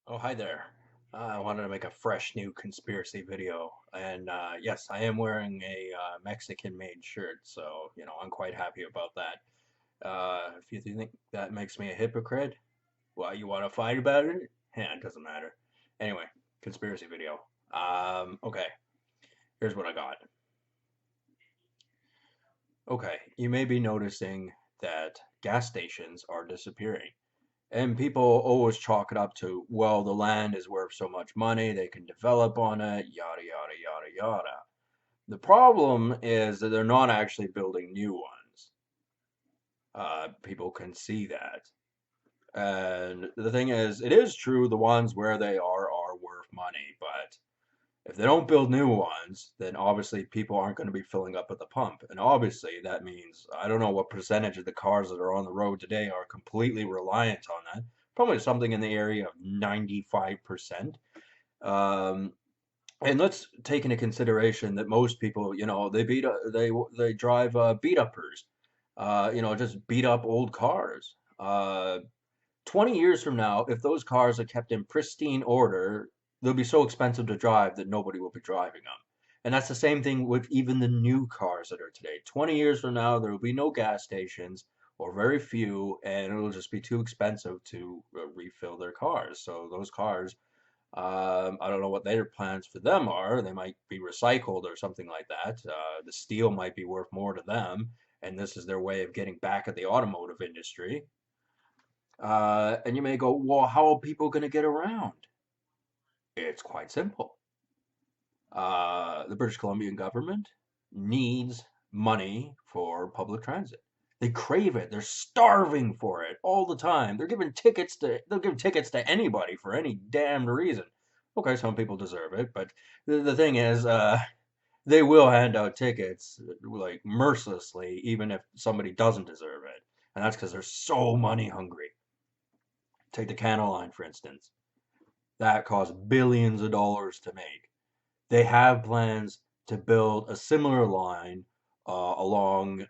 Oh, hi there. I wanted to make a fresh new conspiracy video. And yes, I am wearing a Mexican-made shirt, so, I'm quite happy about that. If you think that makes me a hypocrite, well, you want to fight about it? Yeah, it doesn't matter. Anyway, conspiracy video. Okay, here's what I got. Okay, you may be noticing that gas stations are disappearing. And people always chalk it up to, well, the land is worth so much money, they can develop on it, yada, yada, yada, yada. The problem is that they're not actually building new ones. People can see that. And the thing is, it is true the ones where they are worth money, but if they don't build new ones, then obviously people aren't going to be filling up at the pump. And obviously that means I don't know what percentage of the cars that are on the road today are completely reliant on that. Probably something in the area of 95%. Um, and let's take into consideration that most people, they drive beat uppers, just beat up old cars. 20 years from now, if those cars are kept in pristine order, they'll be so expensive to drive that nobody will be driving them. And that's the same thing with even the new cars that are today. 20 years from now, there will be no gas stations or very few, and it'll just be too expensive to refill their cars. So those cars, I don't know what their plans for them are. They might be recycled or something like that. The steel might be worth more to them, and this is their way of getting back at the automotive industry. And you may go, well, how are people going to get around? It's quite simple. The British Columbian government needs money for public transit. They crave it. They're starving for it all the time. They'll give tickets to anybody for any damned reason. Okay, some people deserve it, but the thing is, they will hand out tickets like mercilessly, even if somebody doesn't deserve it. And that's because they're so money hungry. Take the Canal Line, for instance. That costs billions of dollars to make. They have plans to build a similar line along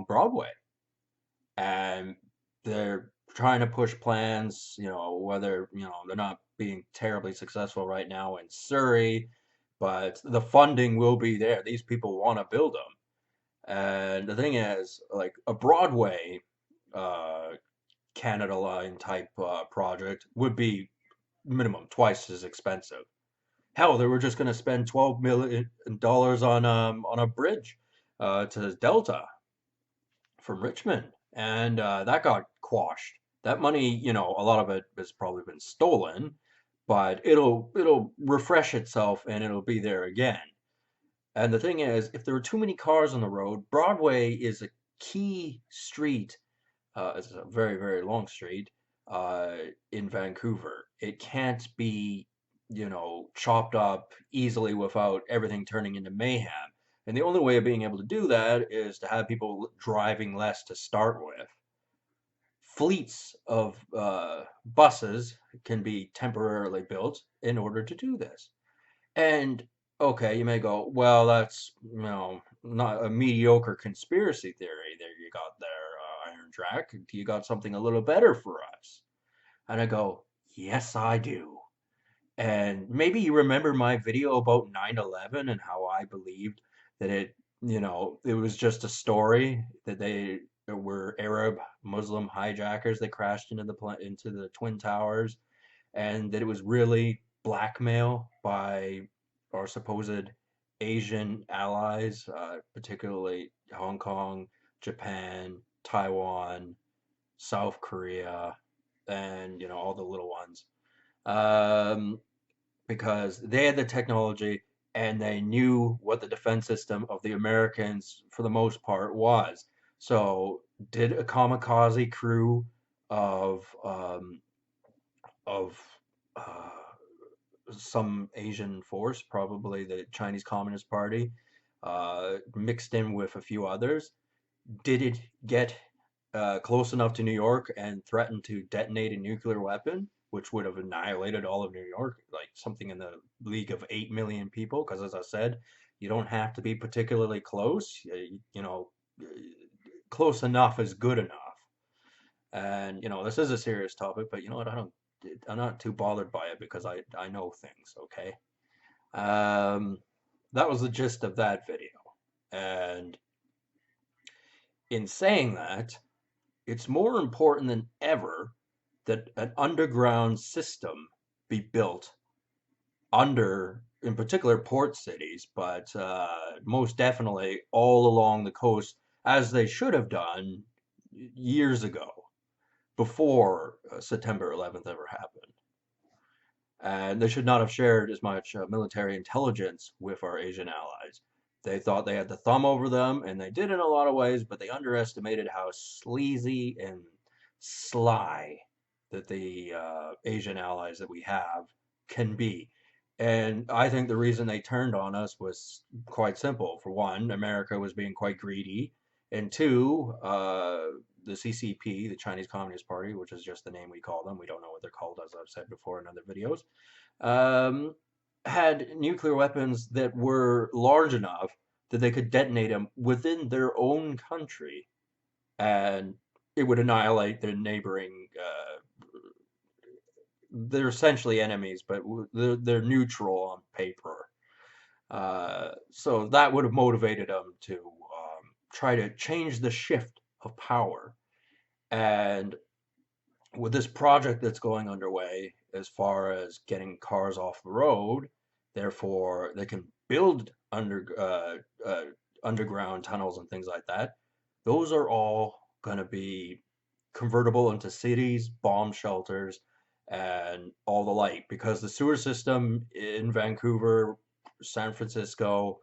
Broadway, and they're trying to push plans. Whether they're not being terribly successful right now in Surrey, but the funding will be there. These people want to build them, and the thing is, like a Broadway uh, Canada Line type project would be minimum twice as expensive. Hell, they were just going to spend $12 million on a bridge to Delta from Richmond, and that got quashed. That money, a lot of it has probably been stolen, but it'll refresh itself and it'll be there again. And the thing is, if there are too many cars on the road, Broadway is a key street. It's a very, very long street uh, in Vancouver. It can't be, chopped up easily without everything turning into mayhem. And the only way of being able to do that is to have people driving less to start with. Fleets of buses can be temporarily built in order to do this. And okay, you may go, well, that's not a mediocre conspiracy theory there you got there, Iron Drac. You got something a little better for us. And I go, yes, I do. And maybe you remember my video about 9/11 and how I believed that it was just a story that they were Arab Muslim hijackers that crashed into the Twin Towers, and that it was really blackmail by our supposed Asian allies, particularly Hong Kong, Japan, Taiwan, South Korea, and all the little ones, um, because they had the technology and they knew what the defense system of the Americans, for the most part, was. So, did a kamikaze crew of of uh, some Asian force, probably the Chinese Communist Party, mixed in with a few others. Did it get close enough to New York and threaten to detonate a nuclear weapon, which would have annihilated all of New York, like something in the league of 8 million people? Because as I said, you don't have to be particularly close. Close enough is good enough. And this is a serious topic, but you know what? I don't I'm not too bothered by it because I know things, okay? Um, that was the gist of that video. And in saying that, it's more important than ever that an underground system be built under, in particular, port cities, but most definitely all along the coast, as they should have done years ago, before September 11th ever happened. And they should not have shared as much military intelligence with our Asian allies. They thought they had the thumb over them, and they did in a lot of ways, but they underestimated how sleazy and sly that the Asian allies that we have can be. And I think the reason they turned on us was quite simple. For one, America was being quite greedy, and two, the CCP, the Chinese Communist Party, which is just the name we call them, we don't know what they're called, as I've said before in other videos, um, had nuclear weapons that were large enough that they could detonate them within their own country, and it would annihilate the neighboring. They're essentially enemies, but they're neutral on paper. So that would have motivated them to try to change the shift of power. And with this project that's going underway, as far as getting cars off the road, therefore they can build underground tunnels and things like that. Those are all going to be convertible into cities, bomb shelters, and all the like. Because the sewer system in Vancouver, San Francisco,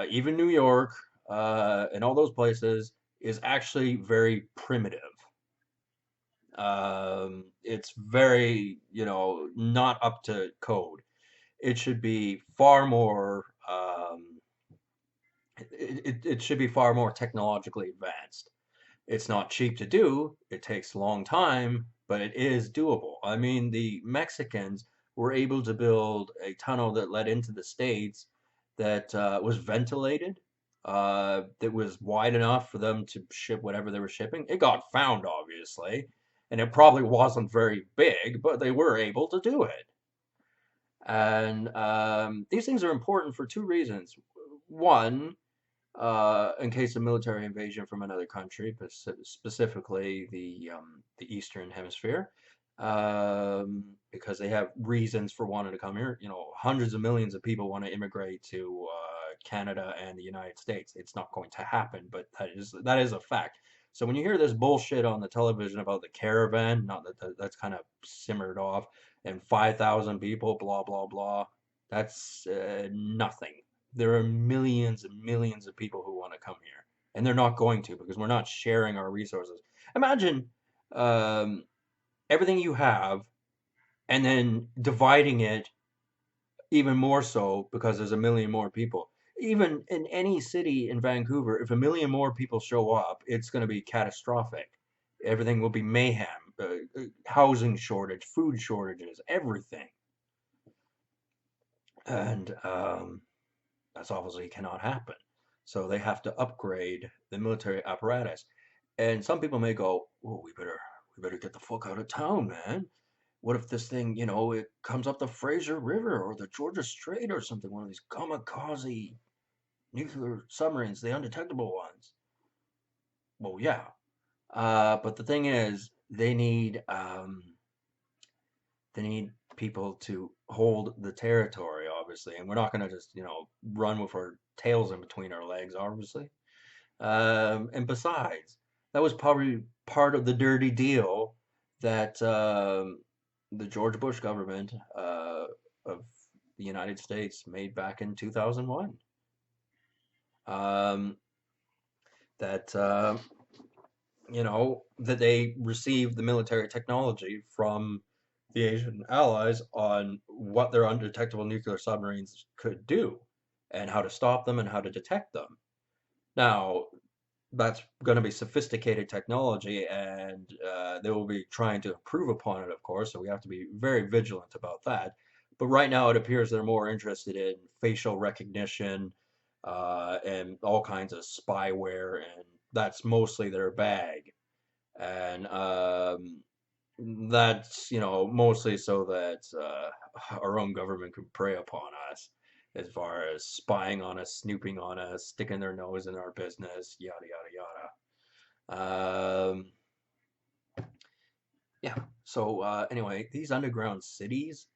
even New York, and all those places is actually very primitive. It's very, not up to code. It should be far more, it should be far more technologically advanced. It's not cheap to do, it takes a long time, but it is doable. I mean, the Mexicans were able to build a tunnel that led into the States that was ventilated, that was wide enough for them to ship whatever they were shipping. It got found, obviously, and it probably wasn't very big, but they were able to do it. And these things are important for two reasons. One, in case of military invasion from another country, but specifically the Eastern Hemisphere, because they have reasons for wanting to come here. Hundreds of millions of people want to immigrate to Canada and the United States. It's not going to happen, but that is a fact. So when you hear this bullshit on the television about the caravan, not that's kind of simmered off, and 5,000 people, blah blah blah, that's nothing. There are millions and millions of people who want to come here, and they're not going to because we're not sharing our resources. Imagine um, everything you have and then dividing it even more so because there's a million more people. Even in any city in Vancouver, if a million more people show up, it's going to be catastrophic. Everything will be mayhem, housing shortage, food shortages, everything. And that's obviously cannot happen. So they have to upgrade the military apparatus. And some people may go, "Oh, we better get the fuck out of town, man. What if this thing, it comes up the Fraser River or the Georgia Strait or something, one of these kamikaze nuclear submarines, the undetectable ones?" Well, yeah. But the thing is, they need people to hold the territory, obviously, and we're not going to just, run with our tails in between our legs, obviously. And besides, that was probably part of the dirty deal that the George Bush government of the United States made back in 2001. Um, that that they received the military technology from the Asian allies on what their undetectable nuclear submarines could do and how to stop them and how to detect them. Now, that's going to be sophisticated technology, and they will be trying to improve upon it, of course, so we have to be very vigilant about that. But right now, it appears they're more interested in facial recognition and all kinds of spyware, and that's mostly their bag. And that's, mostly so that our own government can prey upon us as far as spying on us, snooping on us, sticking their nose in our business, yada, yada, yada. Yeah. So anyway, these underground cities,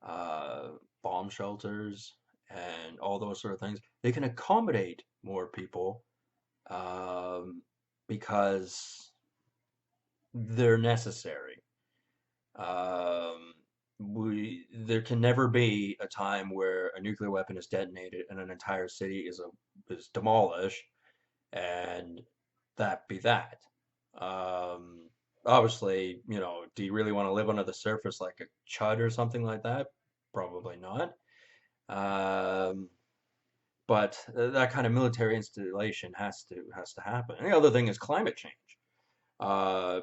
uh, bomb shelters, and all those sort of things, they can accommodate more people um, because they're necessary. Um, there can never be a time where a nuclear weapon is detonated and an entire city is demolished, and that be that. Um, Obviously, do you really want to live under the surface like a chud or something like that? Probably not. Um, but that kind of military installation has to happen. And the other thing is climate change. Uh,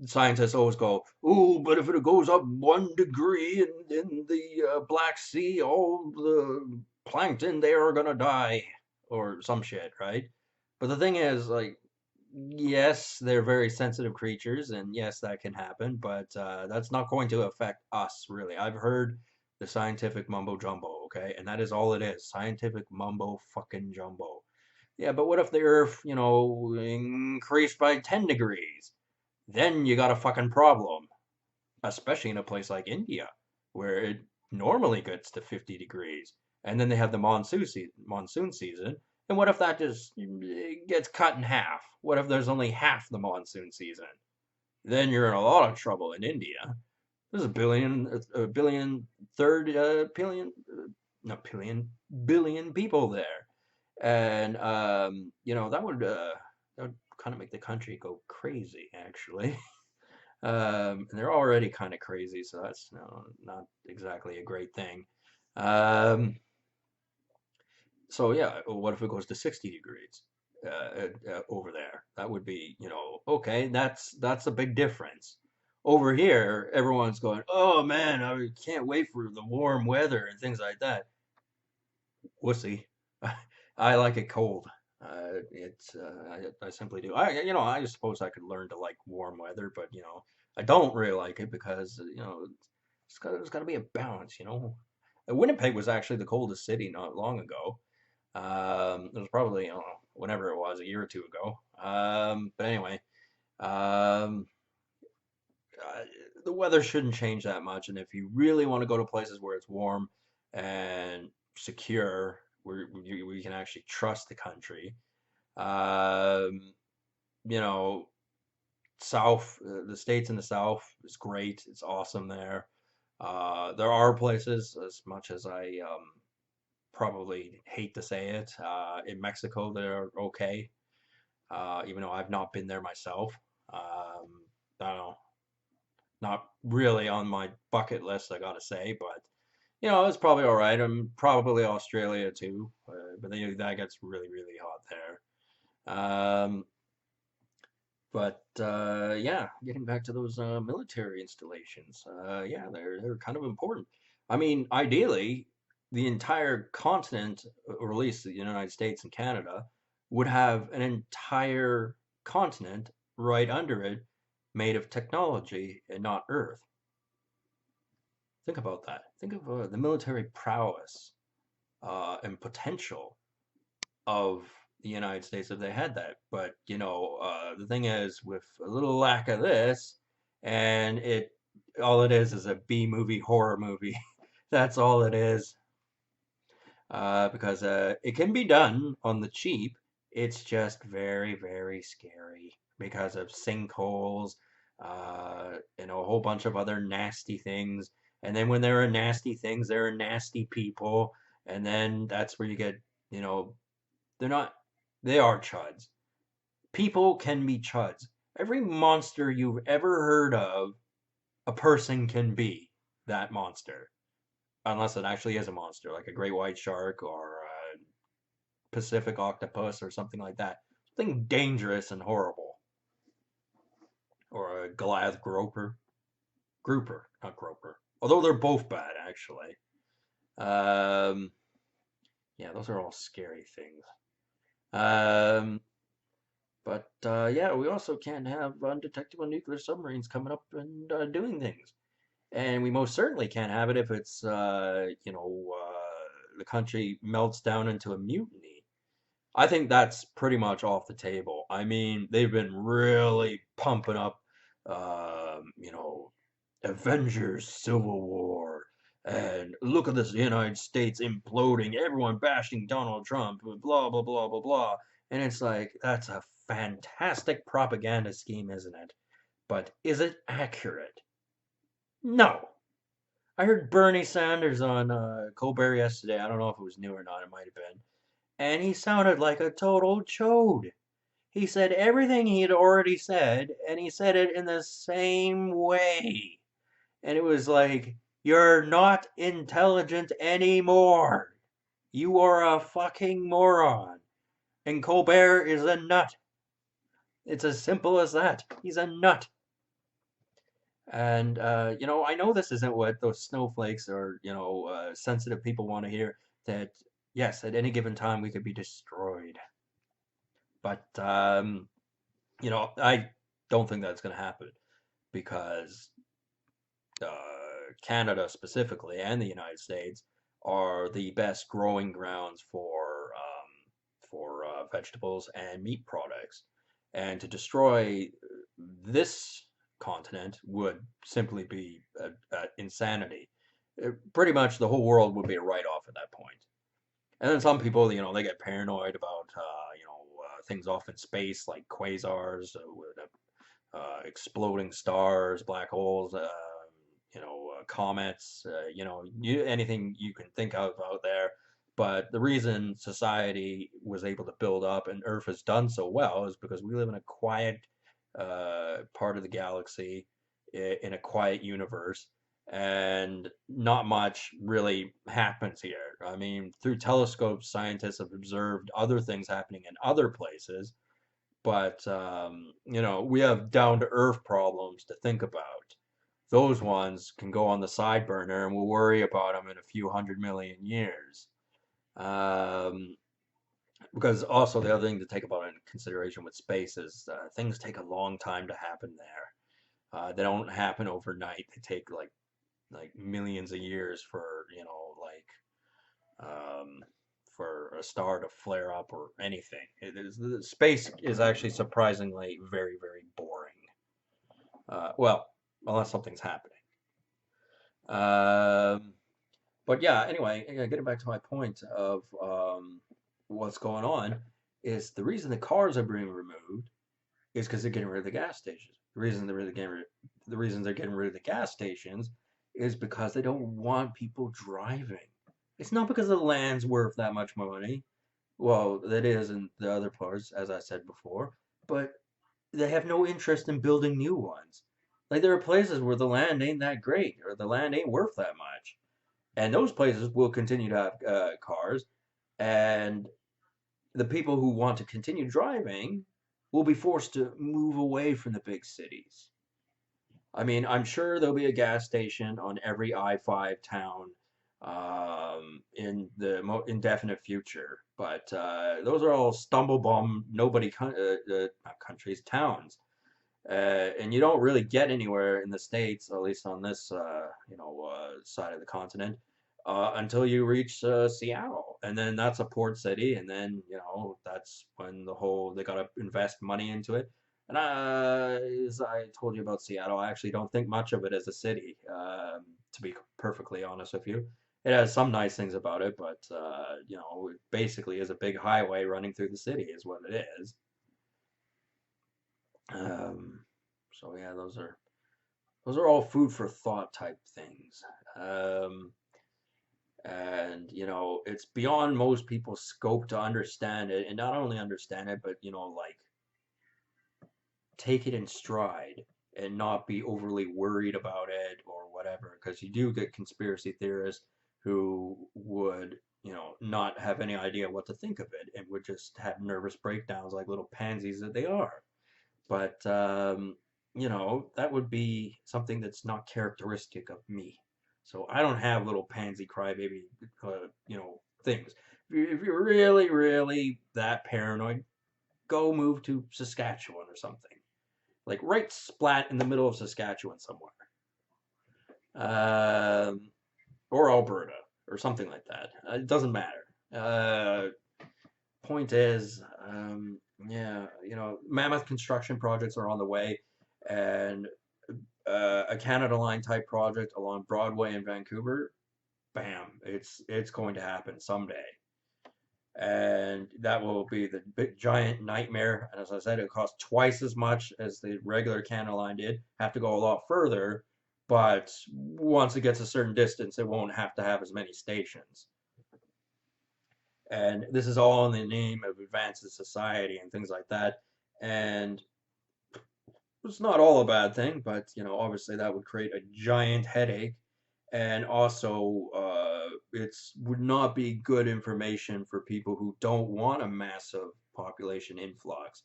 Scientists always go, "Oh, but if it goes up 1 degree in the Black Sea, all the plankton there are gonna die," or some shit, right? But the thing is, like, yes, they're very sensitive creatures, and yes, that can happen, but that's not going to affect us, really. I've heard the scientific mumbo jumbo, okay, and that is all it is, scientific mumbo fucking jumbo. Yeah, but what if the Earth, increased by 10 degrees? Then you got a fucking problem, especially in a place like India, where it normally gets to 50 degrees. And then they have the monsoon season. And what if that just gets cut in half? What if there's only half the monsoon season? Then you're in a lot of trouble in India. There's a billion, third, billion, not billion, billion people there. And, that would kind of make the country go crazy, actually. And they're already kind of crazy, so that's not exactly a great thing. Um, so yeah, what if it goes to 60 degrees over there? That would be, okay, that's a big difference. Over here, everyone's going, "Oh man, I can't wait for the warm weather and things like that." Wussy. I like it cold. I simply do. I suppose I could learn to like warm weather, but I don't really like it because there's got to be a balance. Winnipeg was actually the coldest city not long ago. It was probably, I don't know, whenever it was, a year or two ago. But anyway, um, uh, the weather shouldn't change that much. And if you really want to go to places where it's warm and secure, where we can actually trust the country, um, you know, the states in the South is great. It's awesome there. There are places, as much as I probably hate to say it, in Mexico they're okay, even though I've not been there myself. I don't know, not really on my bucket list, I gotta say, but it's probably all right. I'm probably Australia too, but that gets really, really hot there. But yeah, getting back to those military installations, yeah, they're kind of important. I mean, ideally, the entire continent, or at least the United States and Canada, would have an entire continent right under it made of technology and not Earth. Think about that. Think of the military prowess and potential of the United States if they had that. But the thing is, with a little lack of this, and all it is a B movie horror movie. That's all it is. Because it can be done on the cheap. It's just very, very scary because of sinkholes, and a whole bunch of other nasty things. And then when there are nasty things, there are nasty people. And then that's where you get, you know, they're not, they are chuds. People can be chuds. Every monster you've ever heard of, a person can be that monster. Unless it actually is a monster, like a great white shark or a Pacific octopus or something like that. Something dangerous and horrible. Or a Goliath groper. Grouper, not groper. Although they're both bad, actually. Um, yeah, those are all scary things. Um, But yeah, we also can't have undetectable nuclear submarines coming up and doing things. And we most certainly can't have it if it's, the country melts down into a mutiny. I think that's pretty much off the table. I mean, they've been really pumping up, you know, Avengers Civil War, and look at this United States imploding, everyone bashing Donald Trump, blah, blah, blah, blah, blah. And it's like, that's a fantastic propaganda scheme, isn't it? But is it accurate? No. I heard Bernie Sanders on Colbert yesterday. I don't know if it was new or not, it might have been. And he sounded like a total chode. He said everything he had already said, and he said it in the same way. And it was like, you're not intelligent anymore. You are a fucking moron. And Colbert is a nut. It's as simple as that. He's a nut. And, I know this isn't what those snowflakes or, sensitive people want to hear, that, yes, at any given time we could be destroyed. But, I don't think that's going to happen because Canada specifically and the United States are the best growing grounds for vegetables and meat products. And to destroy this continent would simply be insanity. Pretty much the whole world would be a write-off at that point. And then some people, they get paranoid about, things off in space like quasars, exploding stars, black holes, comets, anything you can think of out there. But the reason society was able to build up and Earth has done so well is because we live in a quiet part of the galaxy, in a quiet universe, and not much really happens here. I mean, through telescopes, scientists have observed other things happening in other places, but we have down to earth problems to think about. Those ones can go on the side burner, and we'll worry about them in a few 100 million years. Um, because also the other thing to take about in consideration with space is things take a long time to happen there. They don't happen overnight. They take like millions of years for um, for a star to flare up or anything. The space is actually surprisingly very, very boring. Well, unless something's happening. Um, but yeah, anyway, getting back to my point of what's going on is the reason the cars are being removed is because they're getting rid of the gas stations. The reason they're getting rid of the gas stations is because they don't want people driving. It's not because the land's worth that much money. Well, that is in the other parts, as I said before, but they have no interest in building new ones. Like there are places where the land ain't that great or the land ain't worth that much. And those places will continue to have cars, and the people who want to continue driving will be forced to move away from the big cities. I mean, I'm sure there'll be a gas station on every I-5 town in the indefinite future, but those are all stumble bum, nobody, not countries, towns. And you don't really get anywhere in the States, at least on this, side of the continent, until you reach Seattle, and then that's a port city, and then that's when they gotta invest money into it. And as I told you about Seattle, I actually don't think much of it as a city, to be perfectly honest with you. It has some nice things about it, but it basically is a big highway running through the city, is what it is. Um, so yeah, those are all food for thought type things. Um, and it's beyond most people's scope to understand it, and not only understand it, but like take it in stride and not be overly worried about it or whatever, because you do get conspiracy theorists who would not have any idea what to think of it and would just have nervous breakdowns like little pansies that they are. But that would be something that's not characteristic of me. So I don't have little pansy crybaby, things. If you're really, really that paranoid, go move to Saskatchewan or something. Like right splat in the middle of Saskatchewan somewhere. Um, or Alberta or something like that. It doesn't matter. Uh, Point is, yeah, Mammoth construction projects are on the way, and a Canada Line type project along Broadway in Vancouver, bam, it's going to happen someday. And that will be the big giant nightmare. And as I said, it costs twice as much as the regular Canada Line did. Have to go a lot further, but once it gets a certain distance, it won't have to have as many stations. And this is all in the name of advancing society and things like that. And it's not all a bad thing, but obviously that would create a giant headache, and also it's would not be good information for people who don't want a massive population influx.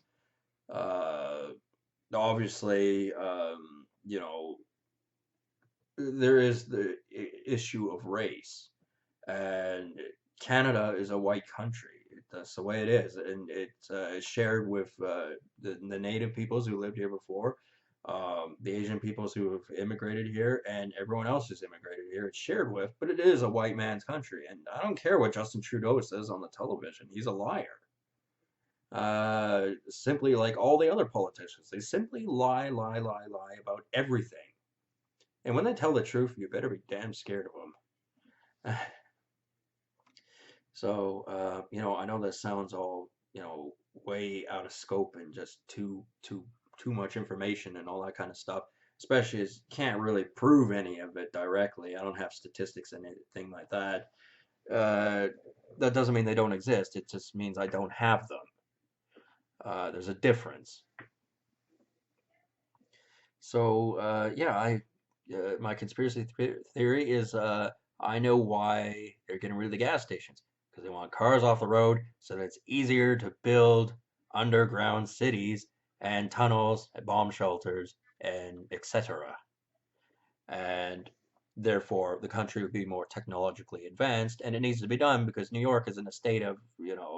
Uh, Obviously, there is the issue of race, and Canada is a white country. That's the way it is, and it's shared with the native peoples who lived here before, the Asian peoples who have immigrated here, and everyone else who's immigrated here. It's shared with, but it is a white man's country, and I don't care what Justin Trudeau says on the television. He's a liar. Simply like all the other politicians, they simply lie, lie, lie, lie about everything. And when they tell the truth, you better be damn scared of them. So, I know this sounds all, way out of scope and just too much information and all that kind of stuff. Especially as you can't really prove any of it directly. I don't have statistics and anything like that. Uh, that doesn't mean they don't exist. It just means I don't have them. There's a difference. So, yeah, my conspiracy theory is I know why they're getting rid of the gas stations because they want cars off the road so that it's easier to build underground cities and tunnels and bomb shelters and etc. And therefore, the country would be more technologically advanced, and it needs to be done because New York is in a state of,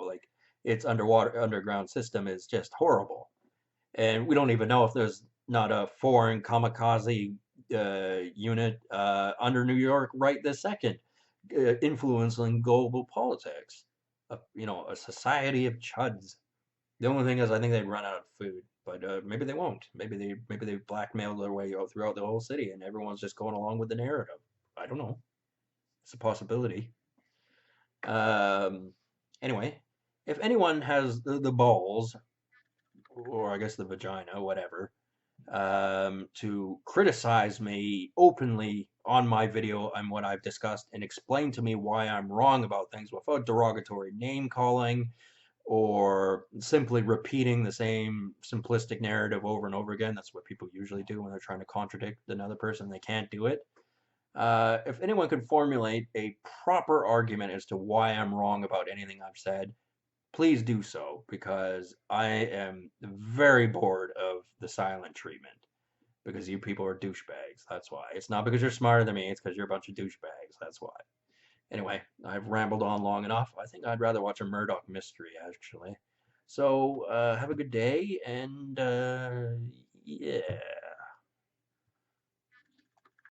like its underground system is just horrible, and we don't even know if there's not a foreign kamikaze unit under New York right this second, influencing global politics. A society of chuds. The only thing is, I think they'd run out of food, but maybe they won't. Maybe they blackmailed their way throughout the whole city, and everyone's just going along with the narrative. I don't know. It's a possibility. Um, anyway, if anyone has the balls, or I guess the vagina, whatever, to criticize me openly on my video and what I've discussed and explain to me why I'm wrong about things without derogatory name calling or simply repeating the same simplistic narrative over and over again. That's what people usually do when they're trying to contradict another person. They can't do it. If anyone could formulate a proper argument as to why I'm wrong about anything I've said, please do so because I am very bored of the silent treatment because you people are douchebags. That's why. It's not because you're smarter than me, it's because you're a bunch of douchebags. That's why. Anyway, I've rambled on long enough. I think I'd rather watch a Murdoch mystery, actually. So, have a good day, and yeah.